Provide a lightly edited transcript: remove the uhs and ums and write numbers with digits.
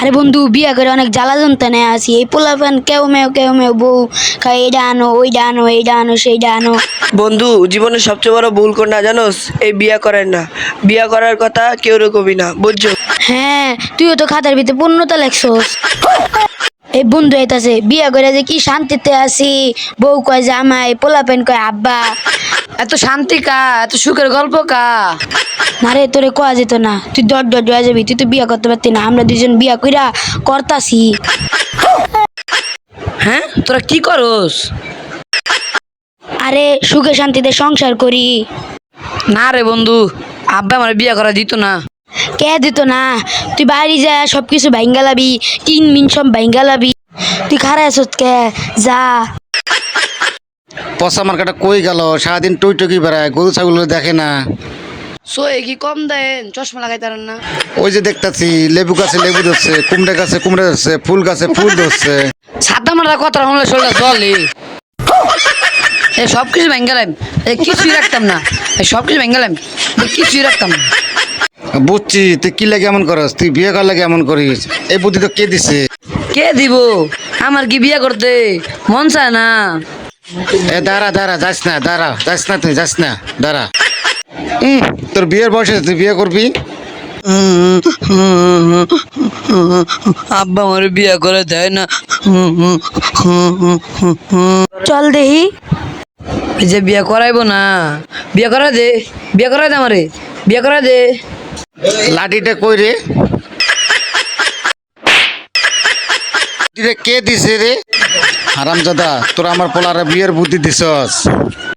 আরে বন্ধু বিয়া করে অনেক জ্বালা যন্ত্রণায় আছি। এই পোলাপান কেউ মেও বউ খায়, এইটা আনো ওইটা আনো এইটা আনো সেইটা আনো। বন্ধু, জীবনের সবচেয়ে বড় ভুল কোনটা জানোস? এই বিয়া করেন না। বিয়া করার কথা কেউ কবি না, বুঝছো? হ্যাঁ, তুইও তো খাতার ভিতরে পূর্ণতা লেখছস। এই বন্ধু আইতাছে, বিয়া করে যে কি শান্তিতে আছি। বউ কয় জামাই, পোলাপান কয় আব্বা। এত শান্তি কা, এত সুখের গল্প কা? না রে, তোরে কোয়া যেত না, তুই দর হয়ে যাবি, তুই তো বিয়া করতে পারতি না। আমরা দুজন বিয়া কইরা করতাছি। হ্যাঁ, তোরা কি করস? আরে সুখে শান্তিতে সংসার করি। না রে বন্ধু, আব্বা আমার বিয়ে করা দিত না। কে দিত না? তুই বাড়ি যা, সবকিছু ভাঙ্গালাবি, টিন মিন সব ভাঙ্গালাবি। তুই খারাপ আছত কে? যা। পচা মার্কাটা কই গেল? সারাদিন টুকি বেড়ায়, গরু ছাগল দেখে না। সোয়ে কি কম দেন? চশমা লাগাই তারেন না? ওই যে দেখতাছি লেবু গাছে লেবু ধরছে, কুমড়া গাছে কুমড়া ধরছে, ফুল গাছে ফুল ধরছে। ছাতা মারা কথা হলে শরীরটা জলে। সব কিছু ভেঙ্গালাম, কিছুই রাখতাম না। সব কিছু ভেঙ্গালাম, কিছুই রাখতাম না। বুঝছি তুই কি লাগে এমন করস, তুই বিয়ে করার লাগে এমন করিস। এই বুদ্ধি তো কে দিছে? কে দিব? আমার কি বিয়ে করতে মন চায় না। এ দাঁড়া দাঁড়া, যাস না, দাঁড়া, যাস না, তুই যাস না, দাঁড়া। তোর বিয়ের বয়স আছে, তুই বিয়ে করবি? আব্বা আমার বিয়ে করে দেয় না। চল দেহি। এই যে বিয়ে করাইবো না, বিয়ে করা দে, বিয়ে করাই দে আমারে, বিয়ে করা দে। লাঠিটা কই রে? কে দিছে রে? হারামজাদা, তোরা আমার পোলারে বিয়ের বুদ্ধি দিছস।